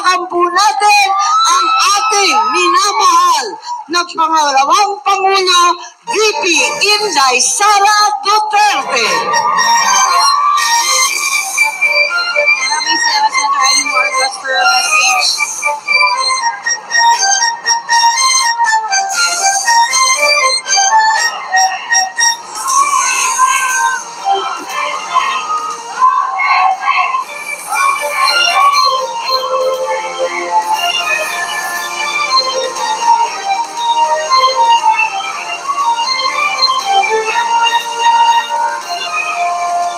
palakpakan po natin ang ating minamahal na pangalawang Pangulo, VP Inday Sara Duterte. Maraming salamat, Senator Amy Marcos, for a message.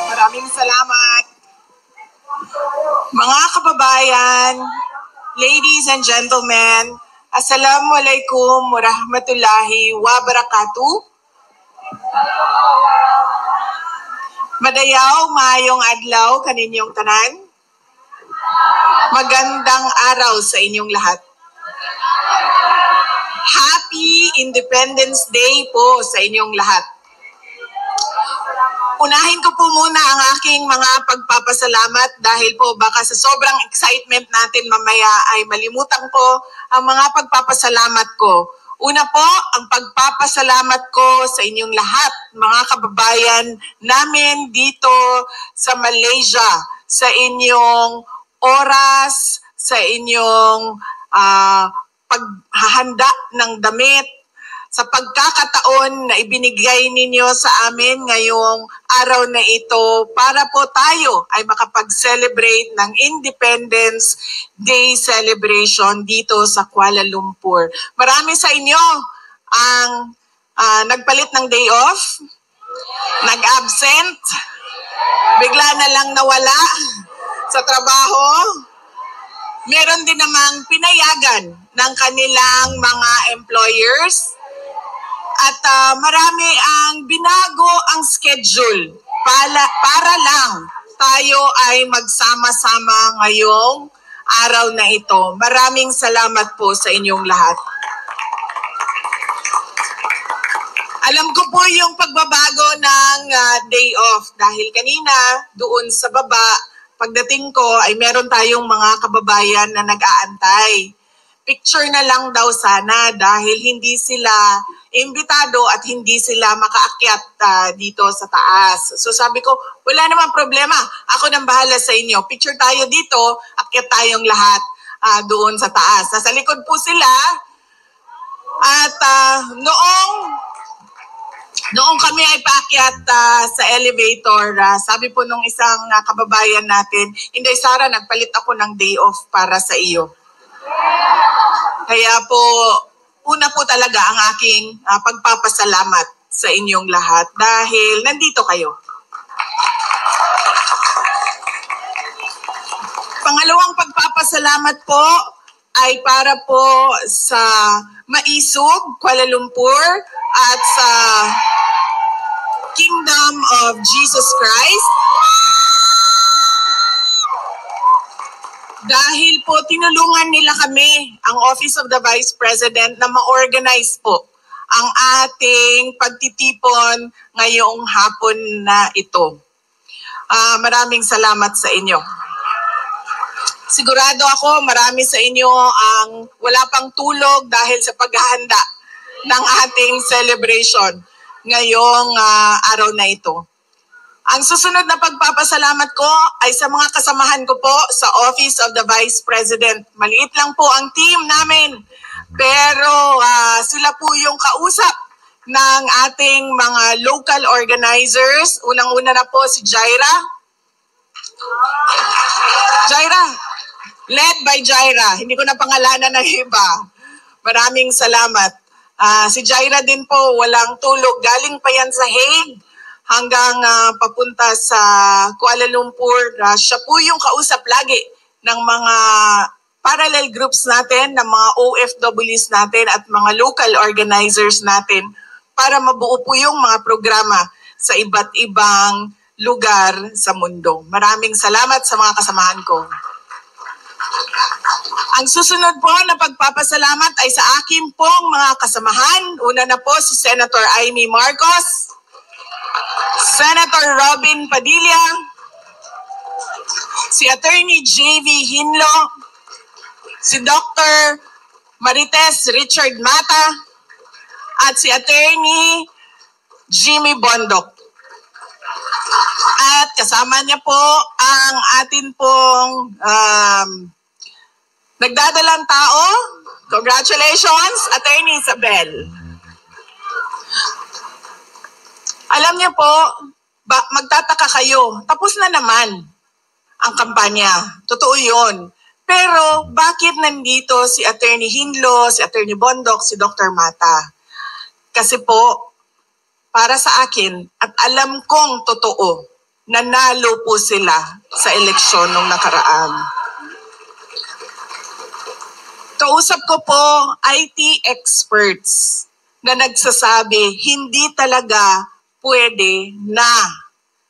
Maraming salamat. Mga kababayan, ladies and gentlemen, Assalamualaikum warahmatullahi wabarakatuh. Madayaw, maayong adlaw kaninyong tanan. Magandang araw sa inyong lahat. Happy Independence Day po sa inyong lahat. Unahin ko po muna ang aking mga pagpapasalamat dahil po baka sa sobrang excitement natin mamaya ay malimutan ko ang mga pagpapasalamat ko. Una po, ang pagpapasalamat ko sa inyong lahat, mga kababayan namin dito sa Malaysia, sa inyong oras, sa inyong paghahanda ng damit, sa pagkakataon na ibinigay ninyo sa amin ngayong araw na ito para po tayo ay makapag-celebrate ng Independence Day celebration dito sa Kuala Lumpur. Marami sa inyo ang nagpalit ng day off, nag-absent, bigla na lang nawala sa trabaho. Meron din namang pinayagan ng kanilang mga employers. At marami ang binago ang schedule para lang tayo ay magsama-sama ngayong araw na ito. Maraming salamat po sa inyong lahat. Alam ko po yung pagbabago ng day off dahil kanina doon sa baba, pagdating ko ay meron tayong mga kababayan na nag-aantay. Picture na lang daw sana dahil hindi sila imbitado at hindi sila makaakyat dito sa taas. So sabi ko, wala namang problema. Ako nang bahala sa inyo. Picture tayo dito, akyat tayong lahat doon sa taas. Nasa likod po sila. At noong kami ay paakyat sa elevator, sabi po nung isang kababayan natin, Inday Sara, nagpalit ako ng day off para sa iyo. Kaya po, una po talaga ang aking pagpapasalamat sa inyong lahat dahil nandito kayo. Pangalawang pagpapasalamat po ay para po sa Maisog, Kuala Lumpur at sa Kingdom of Jesus Christ. Dahil po tinulungan nila kami, ang Office of the Vice President, na ma-organize po ang ating pagtitipon ngayong hapon na ito. Maraming salamat sa inyo. Sigurado ako marami sa inyo ang wala pang tulog dahil sa paghahanda ng ating celebration ngayong araw na ito. Ang susunod na pagpapasalamat ko ay sa mga kasamahan ko po sa Office of the Vice President. Maliit lang po ang team namin, pero sila po yung kausap ng ating mga local organizers. Unang-una na po si Jaira. Jaira, led by Jaira. Hindi ko na pangalanan ng iba. Maraming salamat. Si Jaira din po, walang tulog. Galing pa yan sa Hague hanggang papunta sa Kuala Lumpur. Siya po yung kausap lagi ng mga parallel groups natin, ng mga OFWs natin at mga local organizers natin para mabuo po yung mga programa sa iba't ibang lugar sa mundo. Maraming salamat sa mga kasamahan ko. Ang susunod po na pagpapasalamat ay sa akin pong mga kasamahan. Una na po si Senator Amy Marcos, Senator Robin Padilla, si Attorney J.V. Hinlo, si Dr. Marites Richard Mata, at si Attorney Jimmy Bondok. At kasama niya po ang atin pong nagdadalang tao. Congratulations, Attorney Isabel. Alam niyo po, magtataka kayo, tapos na naman ang kampanya. Totoo yun. Pero bakit nandito si Attorney Hinlo, si Attorney Bondok, si Dr. Mata? Kasi po, para sa akin, at alam kong totoo, nanalo po sila sa eleksyon nung nakaraan. Kausap ko po IT experts na nagsasabi hindi talaga pwede na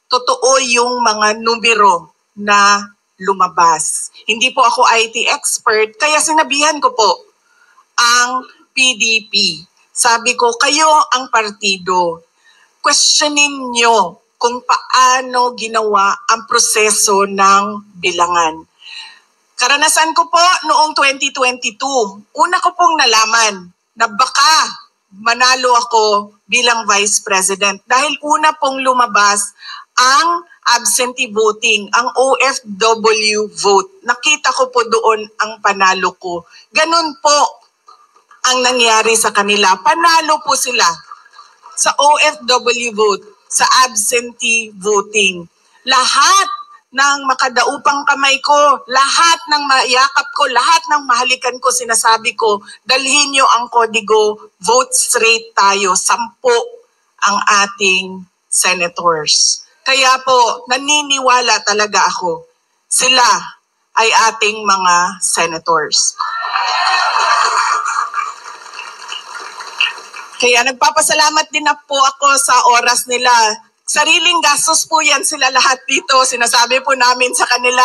totoo yung mga numero na lumabas. Hindi po ako IT expert, kaya sinabihan ko po ang PDP. Sabi ko, kayo ang partido. Questionin nyo kung paano ginawa ang proseso ng bilangan. Karanasan ko po noong 2022, una ko pong nalaman na baka manalo ako bilang Vice President dahil una pong lumabas ang absentee voting, ang OFW vote. Nakita ko po doon ang panalo ko. Ganun po ang nangyari sa kanila. Panalo po sila sa OFW vote, sa absentee voting. Lahat ng makadaupang kamay ko, lahat ng mayakap ko, lahat ng mahalikan ko, sinasabi ko, dalhin nyo ang kodigo, vote straight tayo, 10 ang ating senators. Kaya po, naniniwala talaga ako, sila ay ating mga senators. Kaya nagpapasalamat din na po ako sa oras nila. Sariling gastos po yan sila lahat dito. Sinasabi po namin sa kanila,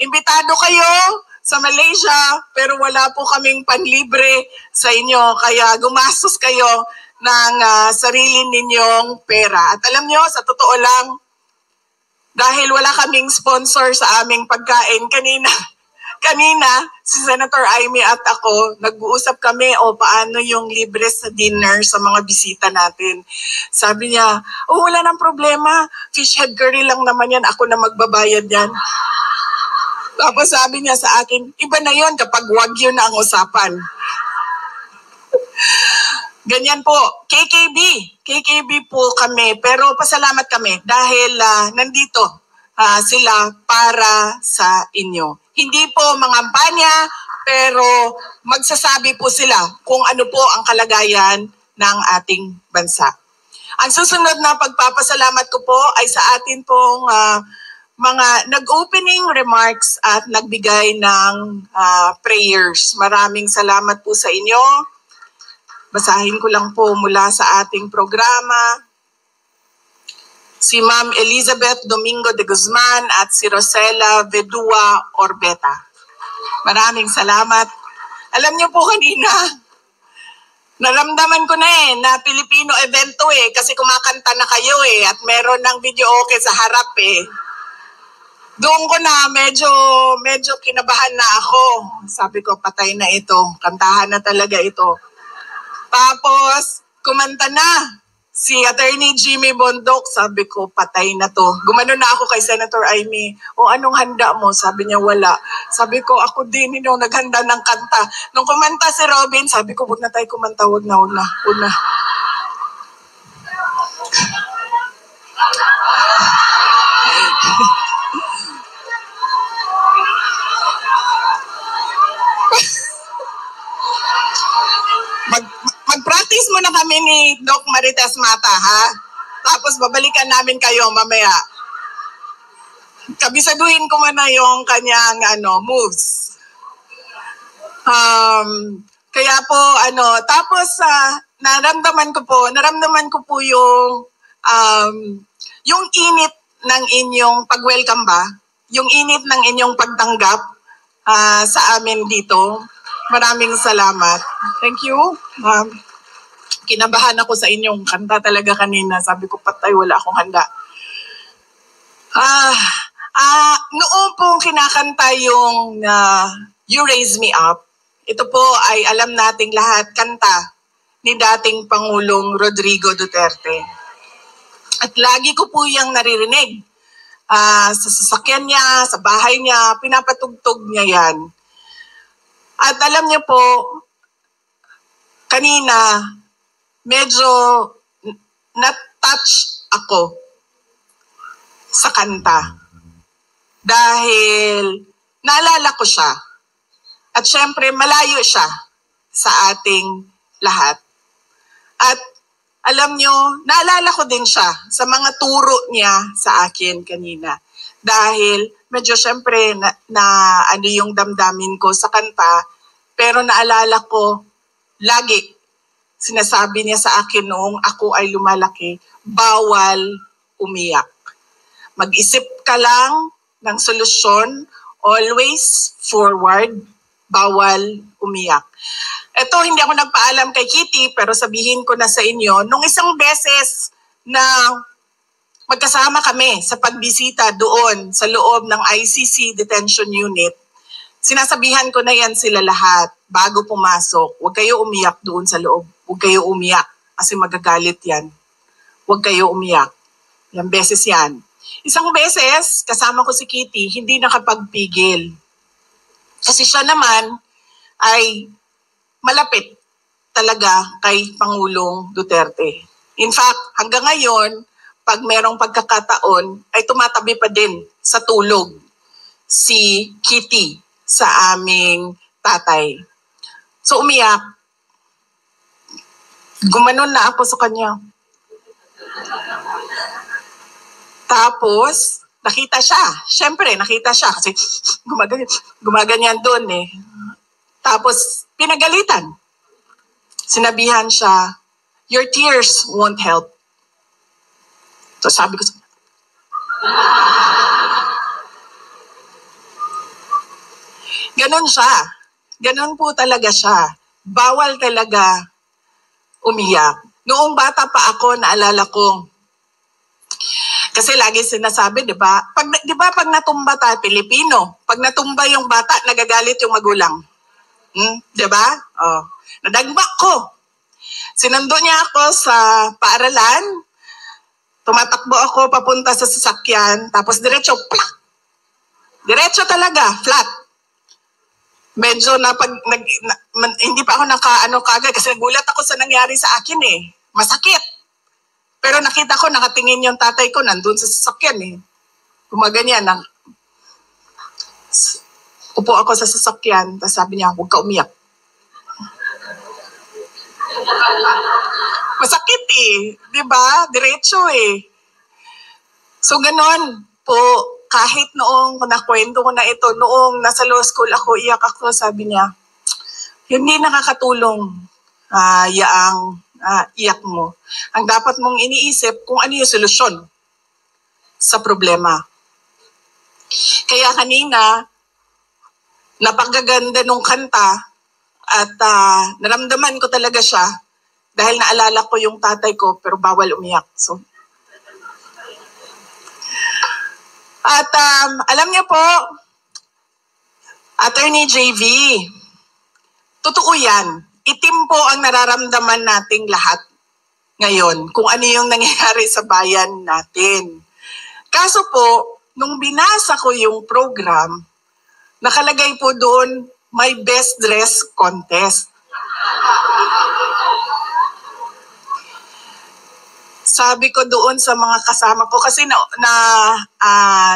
imbitado kayo sa Malaysia, pero wala po kaming panlibre sa inyo. Kaya gumastos kayo ng sarili ninyong pera. At alam nyo, sa totoo lang, dahil wala kaming sponsor sa aming pagkain, kanina, si Senator Amy at ako, nag-uusap kami paano yung libre sa dinner sa mga bisita natin. Sabi niya, wala nang problema, fish head curry lang naman yan, ako na magbabayad yan. Tapos sabi niya sa akin, iba na yon kapag wagyu na ang usapan. Ganyan po, KKB po kami, pero pasalamat kami dahil nandito sila para sa inyo. Hindi po mangampanya, pero magsasabi po sila kung ano po ang kalagayan ng ating bansa. Ang susunod na pagpapasalamat ko po ay sa atin pong mga nag-opening remarks at nagbigay ng prayers. Maraming salamat po sa inyo. Basahin ko lang po mula sa ating programa. Si Ma'am Elizabeth Domingo de Guzman at si Rosela Vedua Orbeta. Maraming salamat. Alam niyo po kanina, naramdaman ko na na Pilipino event to kasi kumakanta na kayo at meron ng video okay sa harap Doon ko na medyo kinabahan na ako. Sabi ko, patay na ito. Kantahan na talaga ito. Tapos, kumanta na. Si Attorney Jimmy Bondok, sabi ko, patay na to. Gumano na ako kay Senator Amy, anong handa mo? Sabi niya, wala. Sabi ko, ako din, naghanda ng kanta. Nung kumanta si Robin, sabi ko, wag na tayo kumanta, wag na. Mag-practice muna kami ni Doc Marites Mata, ha? Tapos babalikan namin kayo mamaya. Kabisaduhin ko muna yung kanyang moves. Kaya po tapos naramdaman ko po yung init ng inyong pag-welcome ba? Yung init ng inyong pagtanggap sa amin dito. Maraming salamat. Thank you. Kinabahan ako sa inyong kanta talaga kanina. Sabi ko, patay, wala akong handa. Noon pong kinakanta yung You Raise Me Up. Ito po ay alam nating lahat, kanta ni dating Pangulong Rodrigo Duterte. At lagi ko po yung naririnig. Sa sasakyan niya, sa bahay niya, pinapatugtog niya yan. At alam niyo po, kanina, medyo na-touch ako sa kanta. Dahil naalala ko siya. At syempre, malayo siya sa ating lahat. At alam niyo, naalala ko din siya sa mga turo niya sa akin kanina. Dahil medyo syempre na ano yung damdamin ko sa kanta, pero naalala ko lagi sinasabi niya sa akin noong ako ay lumalaki, bawal umiyak. Mag-isip ka lang ng solusyon, always forward, bawal umiyak. Ito, hindi ako nagpaalam kay Kitty, pero sabihin ko na sa inyo, nung isang beses na magkasama kami sa pagbisita doon sa loob ng ICC Detention Unit, sinasabihan ko na yan sila lahat bago pumasok. Huwag kayo umiyak doon sa loob. Huwag kayo umiyak kasi magagalit yan. Huwag kayo umiyak. Ilang beses yan. Isang beses, kasama ko si Kitty, hindi nakapagpigil. Kasi siya naman ay malapit talaga kay Pangulong Duterte. In fact, hanggang ngayon, pag merong pagkakataon, ay tumatabi pa din sa tulog si Kitty sa aming tatay. So umiyak. Gumanon na ako sa kanya. Tapos, nakita siya. Siyempre, nakita siya kasi gumaganyan doon eh. Tapos, pinagalitan. Sinabihan siya, your tears won't help. So sabi ko, ganon siya. Ganon po talaga siya. Bawal talaga umiyak. Noong bata pa ako, naalala ko, kasi lagi sinasabi, di ba? Pag natumba tayo, Pilipino, pag natumba yung bata, nagagalit yung magulang. Di ba? Oh. Nadagmak ko. Sinundo niya ako sa paaralan. Tumatakbo ako papunta sa sasakyan. Tapos diretso, plak! Diretso talaga, flat. Medyo hindi pa ako kagad kasi nagulat ako sa nangyari sa akin eh. Masakit. Pero nakita ko, nakatingin yung tatay ko, nandun sa sasakyan eh. Gumaganyan. Upo ako sa sasakyan, tapos sabi niya, huwag ka umiyak. Masakit eh. Diba? Diretso eh. So ganon po, kahit noong nakwento ko na ito, noong nasa law school ako, iyak ako, sabi niya, hindi nakakatulong yaang iyak mo. Ang dapat mong iniisip kung ano yung solusyon sa problema. Kaya kanina, napagaganda nung kanta at naramdaman ko talaga siya dahil naalala ko yung tatay ko pero bawal umiyak. So, at alam niyo po, Attorney JV, totoo yan. Itim po ang nararamdaman nating lahat ngayon kung ano yung nangyayari sa bayan natin. Kaso po, nung binasa ko yung program, nakalagay po doon, may best dress contest. Sabi ko doon sa mga kasama ko, kasi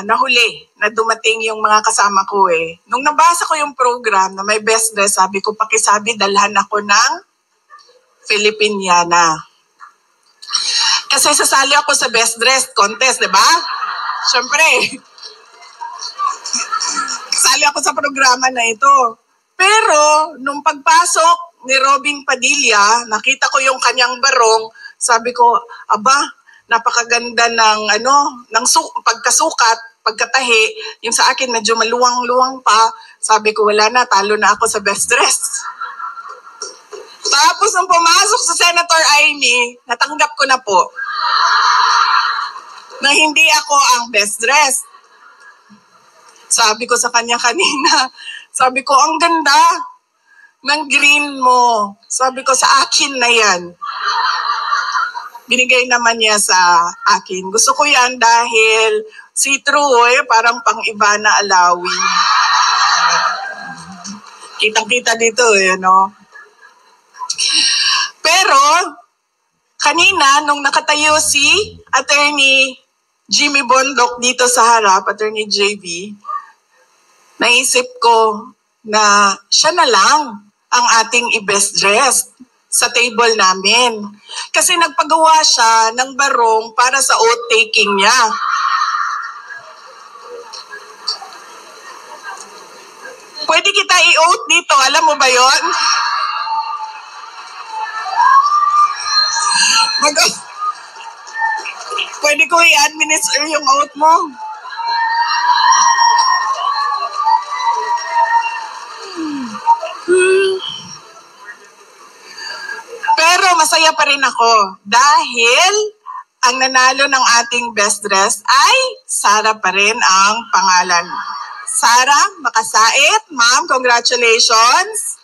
nahuli na dumating yung mga kasama ko eh. Nung nabasa ko yung program na may best dress, sabi ko, pakisabi, dalhan ako ng Filipiniana. Kasi sasali ako sa best dress contest, di ba? Siyempre. Sasali ako sa programa na ito. Pero, nung pagpasok ni Robin Padilla, nakita ko yung kanyang barong, sabi ko, aba, napakaganda ng pagkasukat, pagkatahi. Yung sa akin medyo maluwang-luwang pa. Sabi ko, wala na, talo na ako sa best dress. Tapos nung pumasok sa Senator Amy, natanggap ko na po na hindi ako ang best dress. Sabi ko sa kanya kanina, Sabi ko, ang ganda ng green mo. Sabi ko, sa akin na yan. Binigay naman niya sa akin. Gusto ko yan dahil see-through, parang pang-Ivana Alawi. Kitang-kita dito, no? Pero, kanina, nung nakatayo si Attorney Jimmy Bondok dito sa harap, Attorney JV, naisip ko na siya na lang ang ating i-best dressed sa table namin. Kasi nagpagawa siya ng barong para sa oath-taking niya. Pwede kita i-oath dito, alam mo ba yon? Pwede ko i-administer yung oath mo. Pero masaya pa rin ako dahil ang nanalo ng ating best dress ay Sara pa rin ang pangalan. Sara Makasait, ma'am, congratulations.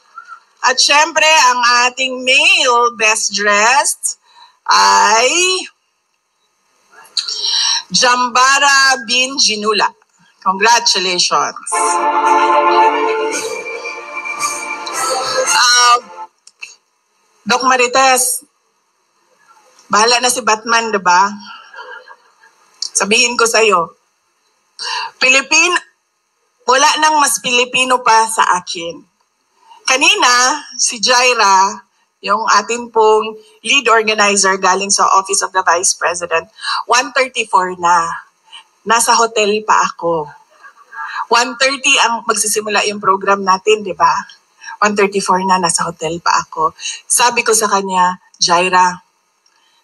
At syempre, ang ating male best dressed ay Jambara bin Jinula. Congratulations. Doc Marites, bahala na si Batman, diba? Sabihin ko sa'yo, wala nang mas Pilipino pa sa akin. Kanina, si Jaira, yung atin pong lead organizer galing sa Office of the Vice President, 1:34 na. Nasa hotel pa ako. 1:30 ang magsisimula yung program natin, di ba? 1:34 na, nasa hotel pa ako. Sabi ko sa kanya, Jaira,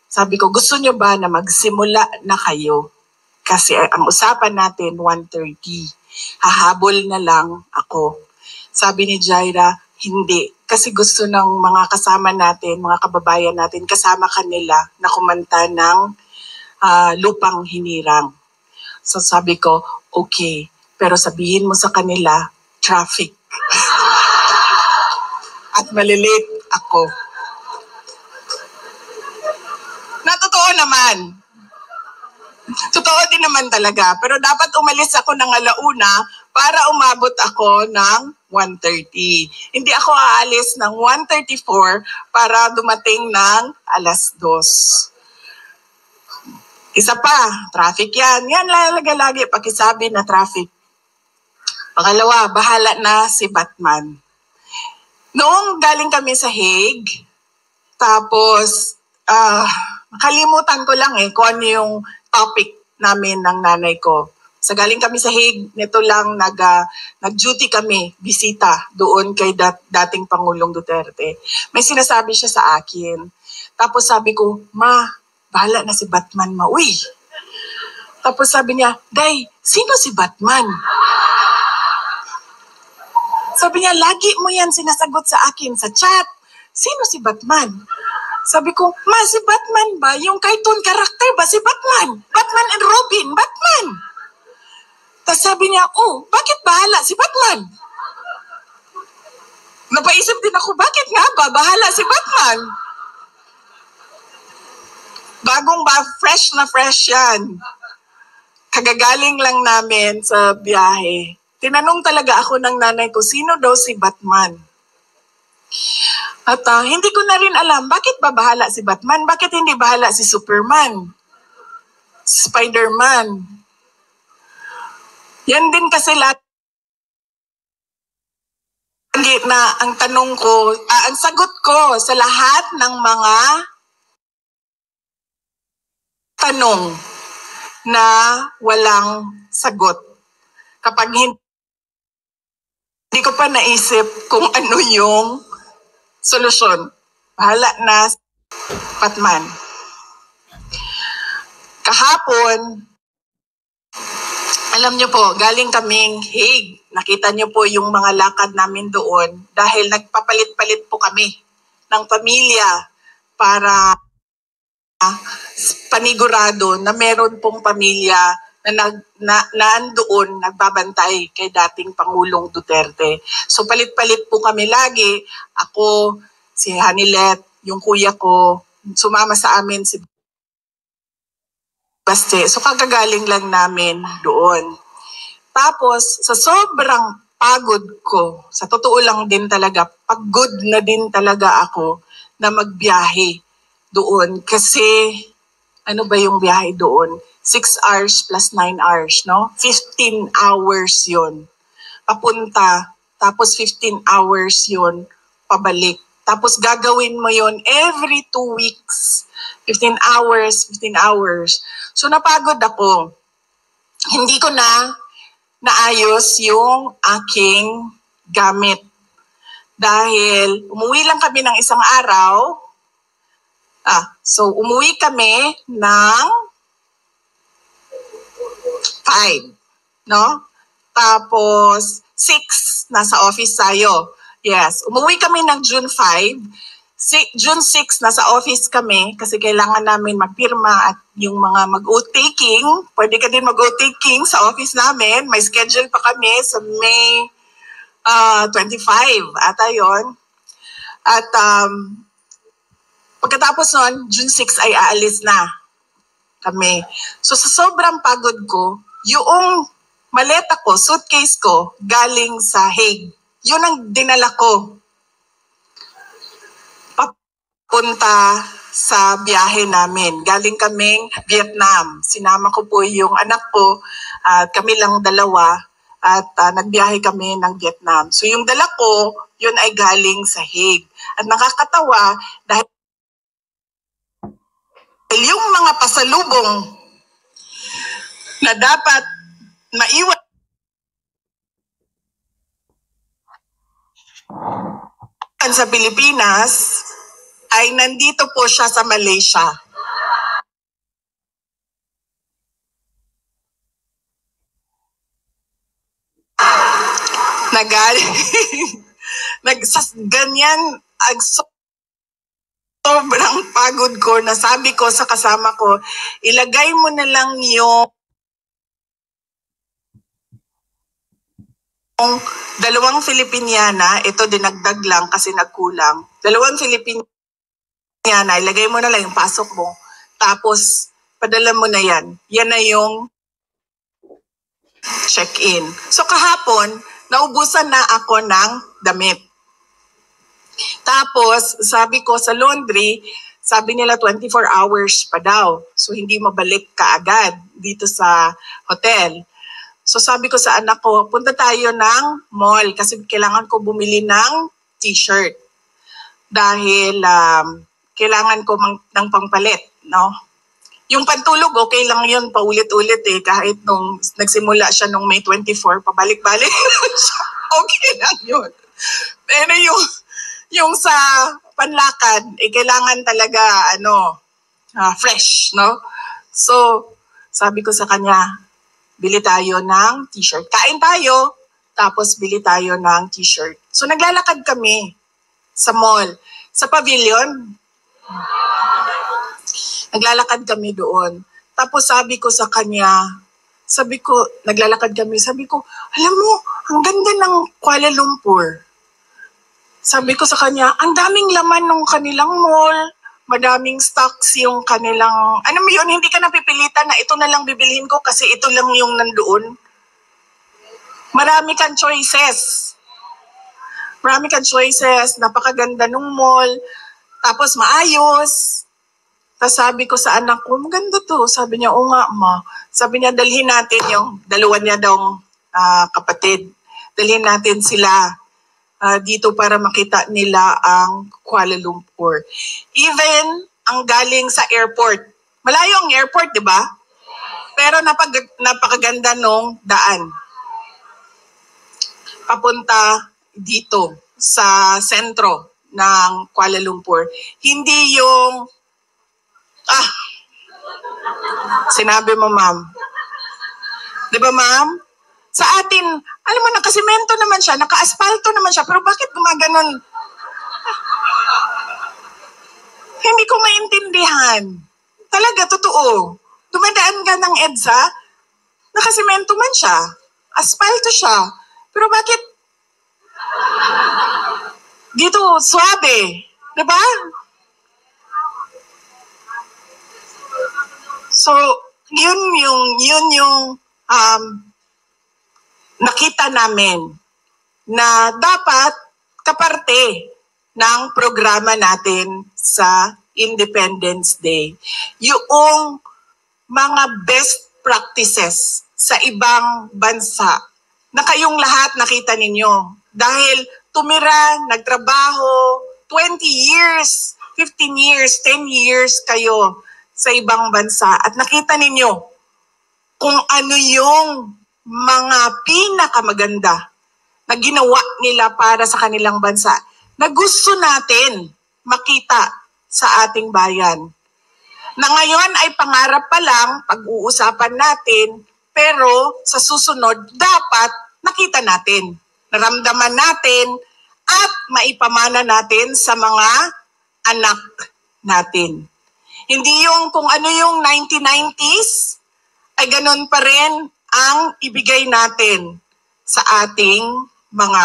sabi ko, gusto nyo ba na magsimula na kayo? Kasi ang usapan natin, 1:30. Hahabol na lang ako. Sabi ni Jaira, hindi. Kasi gusto ng mga kasama natin, mga kababayan natin, kasama kanila na kumanta ng Lupang Hinirang. So sabi ko, okay. Pero sabihin mo sa kanila, traffic. At malilate ako. Totoo naman. Totoo din naman talaga. Pero dapat umalis ako ng 1:00 para umabot ako ng 1:30. Hindi ako aalis ng 1:34 para dumating ng 2:00. Isa pa, traffic yan. Yan lagi pakisabi na traffic. Pangalawa, bahala na si Batman. Noong galing kami sa Hague, tapos nakalimutan ko lang kung ano yung topic namin ng nanay ko. Sa galing kami sa Hague, nito lang nag-duty kami, bisita doon kay dating Pangulong Duterte. May sinasabi siya sa akin. Tapos sabi ko, Ma, bahala na si Batman, ma. Uy! Tapos sabi niya, Day, sino si Batman? Sabi niya, lagi mo yan sinasagot sa akin sa chat. Sino si Batman? Sabi ko, Ma, si Batman ba? Yung cartoon character ba si Batman? Batman and Robin, Batman! Tapos sabi niya, oh, bakit bahala si Batman? Napaisip din ako, bakit nga ba bahala si Batman? Bagong ba, fresh na fresh yan. Kagagaling lang namin sa biyahe. Tinanong talaga ako ng nanay ko, sino daw si Batman? At hindi ko na rin alam, bakit ba bahala si Batman? Bakit hindi bahala si Superman? Spider-Man? Yan din kasi lahat na ang tanong ko, ang sagot ko sa lahat ng mga tanong na walang sagot. Kapag hindi ko pa naisip kung ano yung solusyon. Bahala na Batman. Kahapon, alam niyo po, galing kaming Hague. Nakita niyo po yung mga lakad namin doon dahil nagpapalit-palit po kami ng pamilya para panigurado na meron pong pamilya nandoon nagbabantay kay dating Pangulong Duterte. So palit-palit po kami lagi. Ako, si Hanilet, yung kuya ko, sumama sa amin si Baste. So kagagaling lang namin doon. Tapos sa sobrang pagod ko, sa totoo lang din talaga, pagod na din talaga ako na magbiyahe doon. Kasi ano ba yung biyahe doon? 6 hours plus 9 hours, no? 15 hours yon papunta, tapos 15 hours yon pabalik. Tapos gagawin mo yon every 2 weeks. 15 hours, 15 hours. So napagod ako. Hindi ko na naayos yung aking gamit. Dahil umuwi lang kami ng isang araw. So umuwi kami ng 5, no? Tapos 6 nasa office tayo. Yes, umuwi kami ng June 5. June 6 nasa office kami kasi kailangan namin magpirma at yung mga mag-o-taking, pwede ka din mag-o-taking sa office namin. May schedule pa kami sa May 25 ata yon. At pagkatapos nun, June 6 ay aalis na kami. So sa sobrang pagod ko, yung maleta ko, suitcase ko, galing sa Hague. Yun ang dinala ko. Papunta sa biyahe namin. Galing kaming Vietnam. Sinama ko po yung anak ko at kami lang dalawa at nagbiyahe kami ng Vietnam. So yung dala ko, yun ay galing sa Hague. At nakakatawa dahil yung mga pasalubong na dapat maiwan sa Pilipinas ay nandito po siya sa Malaysia. Ganyan, sobrang pagod ko, nasabi ko sa kasama ko, ilagay mo na lang yung dalawang Filipiniana, ito dinagdag lang kasi nagkulang. Dalawang Filipiniana, ilagay mo na lang yung pasok mo. Tapos, padala mo na yan. Yan na yung check-in. So kahapon, naubusan na ako ng damit. Tapos, sabi ko sa laundry, sabi nila 24 hours pa daw. So hindi mabalik kaagad dito sa hotel. So sabi ko sa anak ko, punta tayo ng mall kasi kailangan ko bumili ng t-shirt. Dahil kailangan ko ng pangpalit, no? Yung pantulog, okay lang yun, paulit-ulit eh. Kahit nung nagsimula siya nung May 24, pabalik-balik siya. Okay lang yun. Pero yung sa panlakad, kailangan talaga, fresh, no? So, sabi ko sa kanya, bili tayo ng t-shirt. Kain tayo, tapos bili tayo ng t-shirt. So, naglalakad kami sa mall. Sa pavilion. Naglalakad kami doon. Tapos sabi ko sa kanya, naglalakad kami, sabi ko, alam mo, ang ganda ng Kuala Lumpur. Sabi ko sa kanya, ang daming laman ng kanilang mall, madaming stocks yung kanilang, hindi ka napipilitan na ito na lang bibilihin ko kasi ito lang yung nandoon. Marami kang choices. Napakaganda ng mall, tapos maayos. Tapos sabi ko sa anak ko, maganda to. Sabi niya, oo nga ma. Sabi niya, dalhin natin yung dalawa niya daw kapatid. Dalhin natin sila dito para makita nila ang Kuala Lumpur. Even ang galing sa airport. Malayo ang airport, di ba? Pero napakaganda nung daan. Papunta dito sa sentro ng Kuala Lumpur. Hindi yung sinabi mo, ma'am. Di ba, ma'am? Sa atin, alam mo, nakasimento naman siya, naka-asfalto naman siya, pero bakit gumaganon? Hindi ko maintindihan. Talaga, totoo. Dumadaan ka ng EDSA, nakasemento man siya, asfalto siya, pero bakit dito suabe, 'di ba? So, yun yung nakita namin na dapat kaparte ng programa natin sa Independence Day. Yung mga best practices sa ibang bansa na kayong lahat nakita ninyo. Dahil tumira, nagtrabaho, 20 years, 15 years, 10 years kayo sa ibang bansa at nakita ninyo kung ano yung mga pinakamaganda na ginawa nila para sa kanilang bansa na gusto natin makita sa ating bayan. Na ngayon ay pangarap pa lang, pag-uusapan natin, pero sa susunod dapat nakita natin, naramdaman natin at maipamana natin sa mga anak natin. Hindi yung kung ano yung 1990s, ay ganun pa rin ang ibigay natin sa ating mga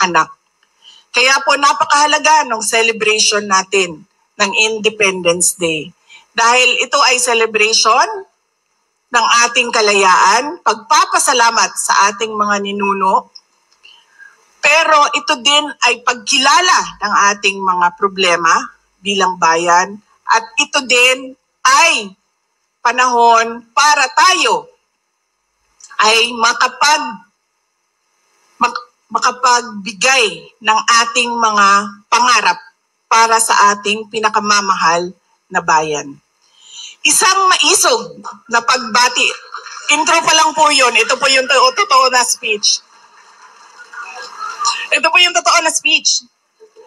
anak. Kaya po napakahalaga ng celebration natin ng Independence Day. Dahil ito ay celebration ng ating kalayaan, pagpapasalamat sa ating mga ninuno, pero ito din ay pagkilala ng ating mga problema bilang bayan at ito din ay panahon para tayo ay makapagbigay ng ating mga pangarap para sa ating pinakamamahal na bayan. Isang maisog na pagbati. Intro pa lang po yun. Ito po yung totoo na speech. Ito po yung totoo na speech.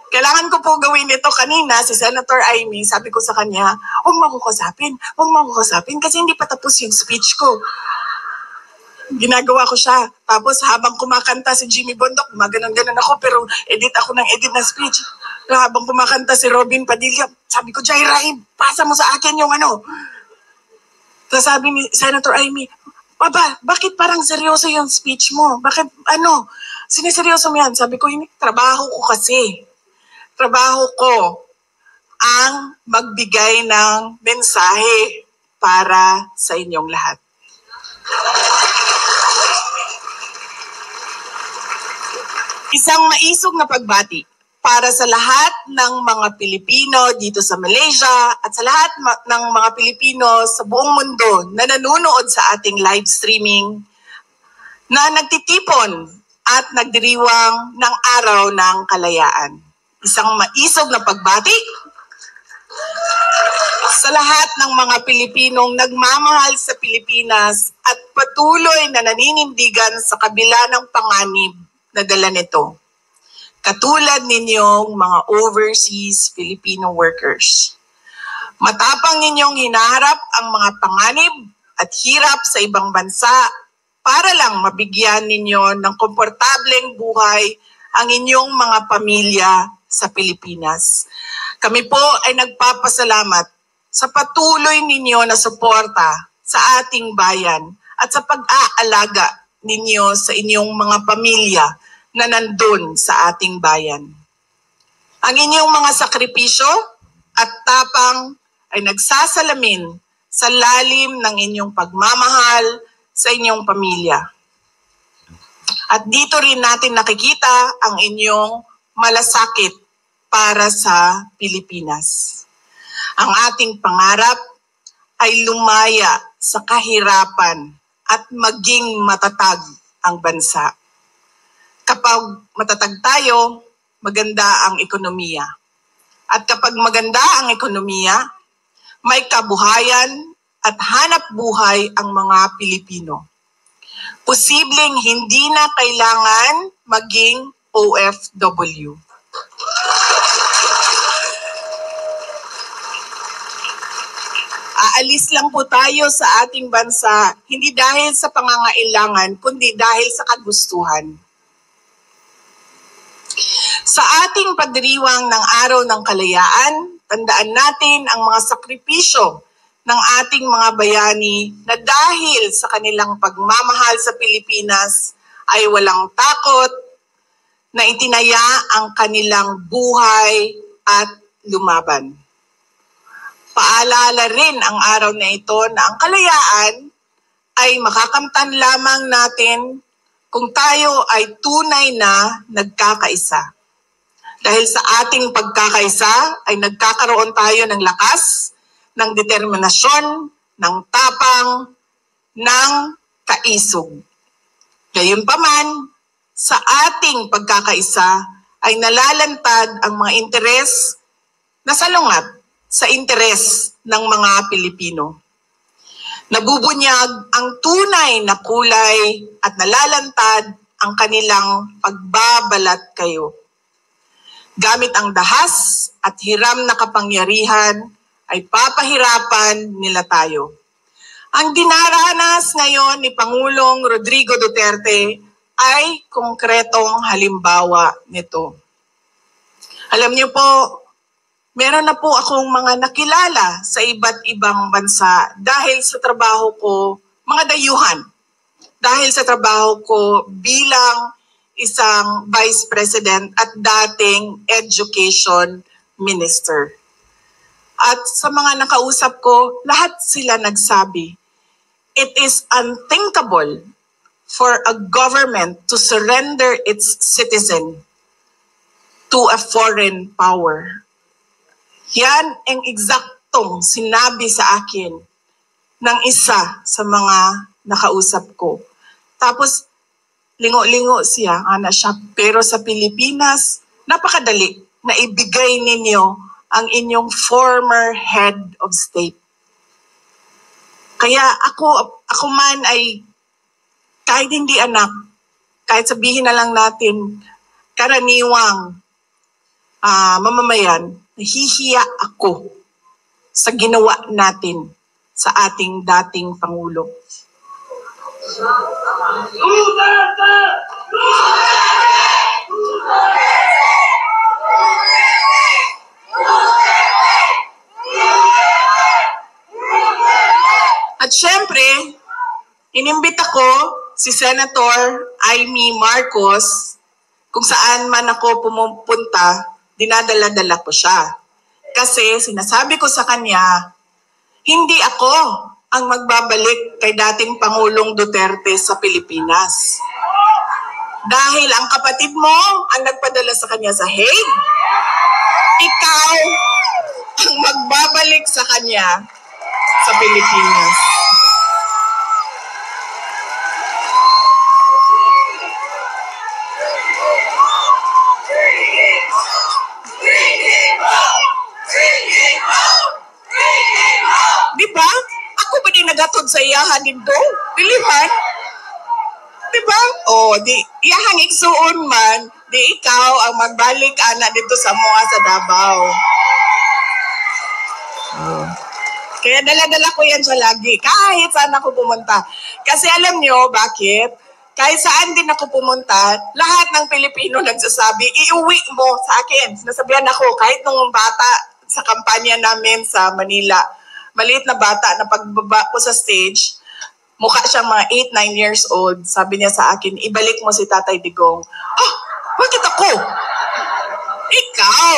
Kailangan ko po gawin ito kanina, si Senator Amy, sabi ko sa kanya, huwag mo ako kasapin kasi hindi pa tapos yung speech ko. Ginagawa ko siya. Tapos habang kumakanta si Jimmy Bondok, gumaganon-ganon ako, pero edit ako ng edit na speech. Habang kumakanta si Robin Padilla, sabi ko, Jaira, pasa mo sa akin yung ano. Tapos sabi ni Senator Amy, Baba, bakit parang seryoso yung speech mo? Bakit ano? Siniseryoso mo yan? Sabi ko, trabaho ko kasi. Trabaho ko ang magbigay ng mensahe para sa inyong lahat. Isang maisog na pagbati para sa lahat ng mga Pilipino dito sa Malaysia at sa lahat ng mga Pilipino sa buong mundo na nanonood sa ating live streaming na nagtitipon at nagdiriwang ng Araw ng Kalayaan. Isang maisog na pagbati sa lahat ng mga Pilipinong nagmamahal sa Pilipinas at patuloy na naninindigan sa kabila ng panganib na dala nito. Katulad ninyong mga overseas Filipino workers. Matapang ninyong hinaharap ang mga panganib at hirap sa ibang bansa para lang mabigyan ninyo ng komportableng buhay ang inyong mga pamilya sa Pilipinas. Kami po ay nagpapasalamat sa patuloy ninyo na suporta sa ating bayan at sa pag-aalaga ninyo sa inyong mga pamilya na nandun sa ating bayan. Ang inyong mga sakripisyo at tapang ay nagsasalamin sa lalim ng inyong pagmamahal sa inyong pamilya. At dito rin natin nakikita ang inyong malasakit para sa Pilipinas. Ang ating pangarap ay lumaya sa kahirapan at maging matatag ang bansa. Kapag matatag tayo, maganda ang ekonomiya. At kapag maganda ang ekonomiya, may kabuhayan at hanap buhay ang mga Pilipino. Posibleng hindi na kailangan maging OFW. Aalis lang po tayo sa ating bansa, hindi dahil sa pangangailangan, kundi dahil sa kagustuhan. Sa ating pagdiriwang ng Araw ng Kalayaan, tandaan natin ang mga sakripisyo ng ating mga bayani na dahil sa kanilang pagmamahal sa Pilipinas ay walang takot na itinaya ang kanilang buhay at lumaban. Paalala rin ang araw na ito na ang kalayaan ay makakamtan lamang natin kung tayo ay tunay na nagkakaisa. Dahil sa ating pagkakaisa ay nagkakaroon tayo ng lakas, ng determinasyon, ng tapang, ng kaisog. Gayunpaman, sa ating pagkakaisa ay nalalantad ang mga interes na salungat sa interes ng mga Pilipino. Nabubunyag ang tunay na kulay at nalalantad ang kanilang pagbabalat kayo. Gamit ang dahas at hiram na kapangyarihan ay papahirapan nila tayo. Ang dinaranas ngayon ni Pangulong Rodrigo Duterte ay konkretong halimbawa nito. Alam niyo po, meron na po akong mga nakilala sa iba't ibang bansa dahil sa trabaho ko, mga dayuhan. Dahil sa trabaho ko bilang isang vice president at dating education minister. At sa mga nakausap ko, lahat sila nagsabi, it is unthinkable for a government to surrender its citizen to a foreign power. Yan ang eksaktong sinabi sa akin ng isa sa mga nakausap ko. Tapos, lingo-lingo siya, pero sa Pilipinas, napakadali na ibigay ninyo ang inyong former head of state. Kaya ako man ay, kahit hindi anak, kahit sabihin na lang natin, karaniwang mamamayan, nahihiya ako sa ginawa natin sa ating dating Pangulo. At syempre, inimbit ako si Senator Amy Marcos, kung saan man ako pumupunta, dinadala-dala ko siya. Kasi sinasabi ko sa kanya, hindi ako ang magbabalik kay dating Pangulong Duterte sa Pilipinas. Dahil ang kapatid mo ang nagpadala sa kanya sa Hague, ikaw ang magbabalik sa kanya sa Pilipinas. Di ba? Ako ba din nagatod sa iyahan dito? Dilihan? Di ba? O, di iyahan igsuon man, di ikaw ang magbalik ana dito sa mga sa Davao. Kaya dala-dala ko yan siya lagi. Kahit saan ako pumunta. Kasi alam nyo, bakit? Kahit saan din ako pumunta, lahat ng Pilipino nagsasabi, iuwi mo sa akin. Nasabihan ako, kahit nung bata sa kampanya namin sa Manila, maliit na bata na pagbaba ko sa stage, mukha siyang mga 8-9 years old. Sabi niya sa akin, ibalik mo si Tatay Digong. Ah, bakit ako? Ikaw!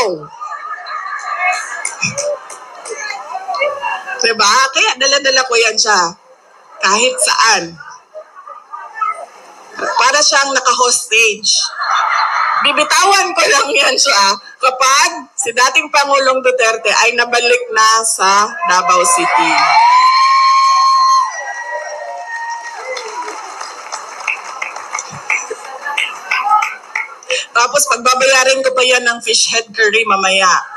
Diba? Kaya dala-dala ko yan siya. Kahit saan. Para siyang naka-hostage. Bibitawan ko lang yan siya kapag si dating Pangulong Duterte ay nabalik na sa Davao City. Tapos pagbabayarin ko pa yan ng fish head curry mamaya.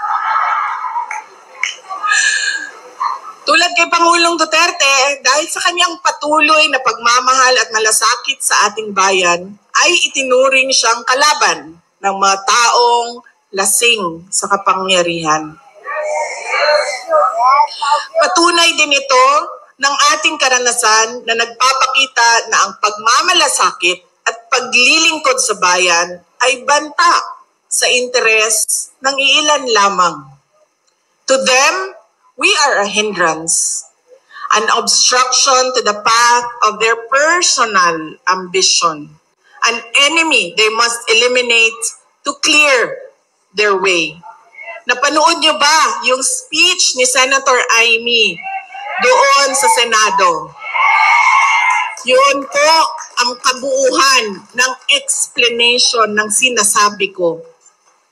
Tulad kay Pangulong Duterte, dahil sa kanyang patuloy na pagmamahal at malasakit sa ating bayan, ay itinuring siyang kalaban ng mga taong lasing sa kapangyarihan. Patunay din ito ng ating karanasan na nagpapakita na ang pagmamalasakit at paglilingkod sa bayan ay banta sa interes ng iilan lamang. To them, we are a hindrance. an obstruction to the path of their personal ambition, an enemy they must eliminate to clear their way. Napanood niyo ba yung speech ni Senator Amy doon sa Senado? Yun po ang kabuuhan ng explanation ng sinasabi ko.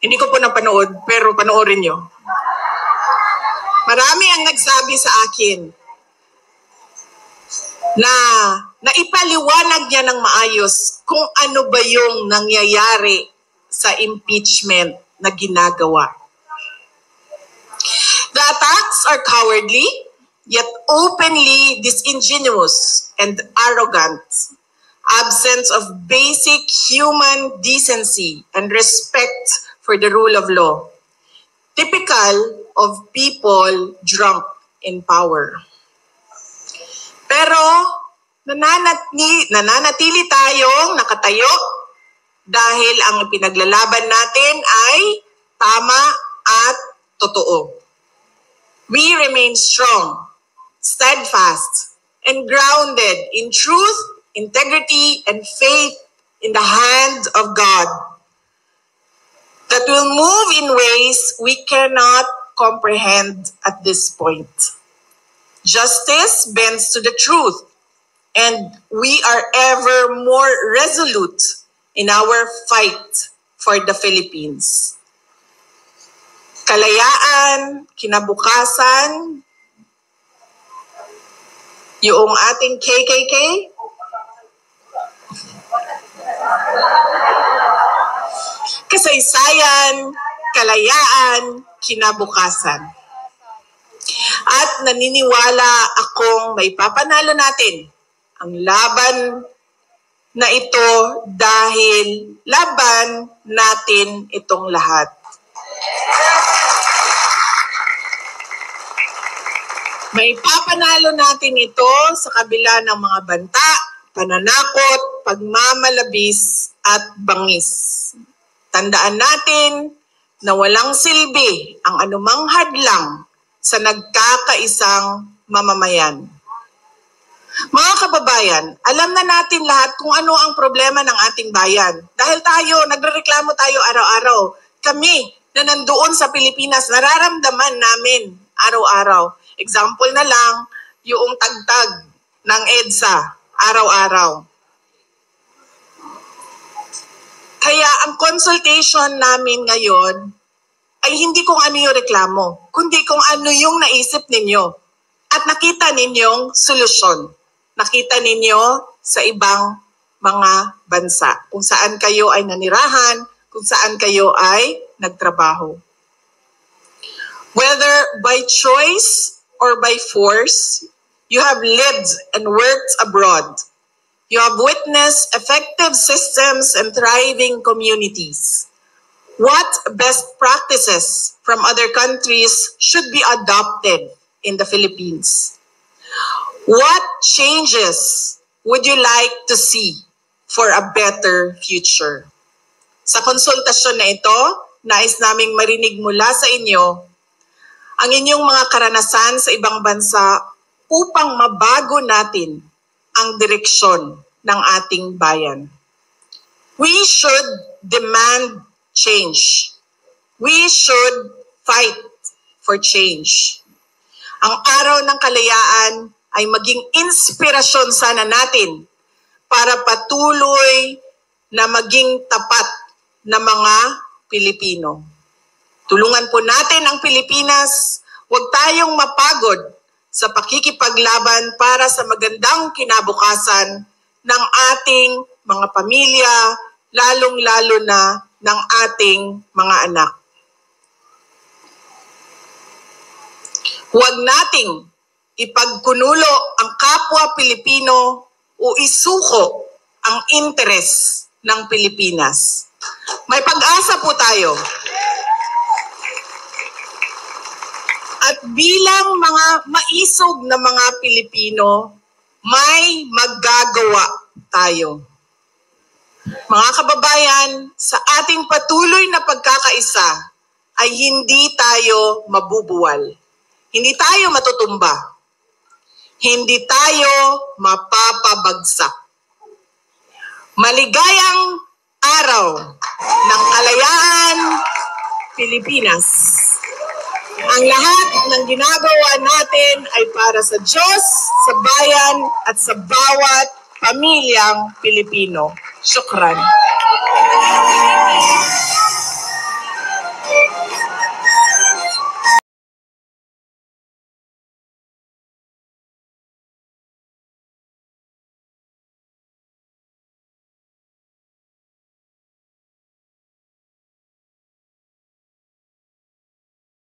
Hindi ko po napanood, pero panoorin niyo. Marami ang nagsabi sa akin na naipaliwanag niya ng maayos kung ano ba yung nangyayari sa impeachment na ginagawa. The attacks are cowardly, yet openly disingenuous and arrogant, absence of basic human decency and respect for the rule of law, typical of people drunk in power. Pero nananatili tayong nakatayo dahil ang pinaglalaban natin ay tama at totoo. We remain strong, steadfast, and grounded in truth, integrity, and faith in the hand of God that will move in ways we cannot comprehend at this point. Justice bends to the truth, and we are ever more resolute in our fight for the Philippines. Kalayaan, kinabukasan, yung ating KKK, kasaysayan, kalayaan, kinabukasan. At naniniwala akong may papanalo natin ang laban na ito dahil laban natin itong lahat. May papanalo natin ito sa kabila ng mga banta, pananakot, pagmamalabis at bangis. Tandaan natin na walang silbi ang anumang hadlang sa nagkakaisang mamamayan. Mga kababayan, alam na natin lahat kung ano ang problema ng ating bayan. Dahil nagrereklamo tayo araw-araw. Kami na nandoon sa Pilipinas, nararamdaman namin araw-araw. Example na lang, yung tagtag ng EDSA, araw-araw. Kaya ang consultation namin ngayon ay hindi kung ano yung reklamo, kundi kung ano yung naisip ninyo at nakita ninyong solusyon. Nakita ninyo sa ibang mga bansa, kung saan kayo ay nanirahan, kung saan kayo ay nagtrabaho. Whether by choice or by force, you have lived and worked abroad. You have witnessed effective systems and thriving communities. What best practices from other countries should be adopted in the Philippines? What changes would you like to see for a better future? Sa konsultasyon na ito, nais naming marinig mula sa inyo ang inyong mga karanasan sa ibang bansa upang mabago natin ang direksyon ng ating bayan. We should demand change. We should fight for change. Ang araw ng kalayaan ay maging inspirasyon sana natin para patuloy na maging tapat na mga Pilipino. Tulungan po natin ang Pilipinas, huwag tayong mapagod sa pakikipaglaban para sa magandang kinabukasan ng ating mga pamilya, lalong-lalo na ng ating mga anak. Huwag nating ipagkunulo ang kapwa Pilipino o isuko ang interes ng Pilipinas. May pag-asa po tayo. At bilang mga maisog na mga Pilipino, may magagawa tayo. Mga kababayan, sa ating patuloy na pagkakaisa ay hindi tayo mabubuwal. Hindi tayo matutumba. hindi tayo mapapabagsak. Maligayang araw ng kalayaan, Pilipinas. Ang lahat ng ginagawa natin ay para sa Diyos, sa bayan, at sa bawat pamilyang Pilipino. Syukran.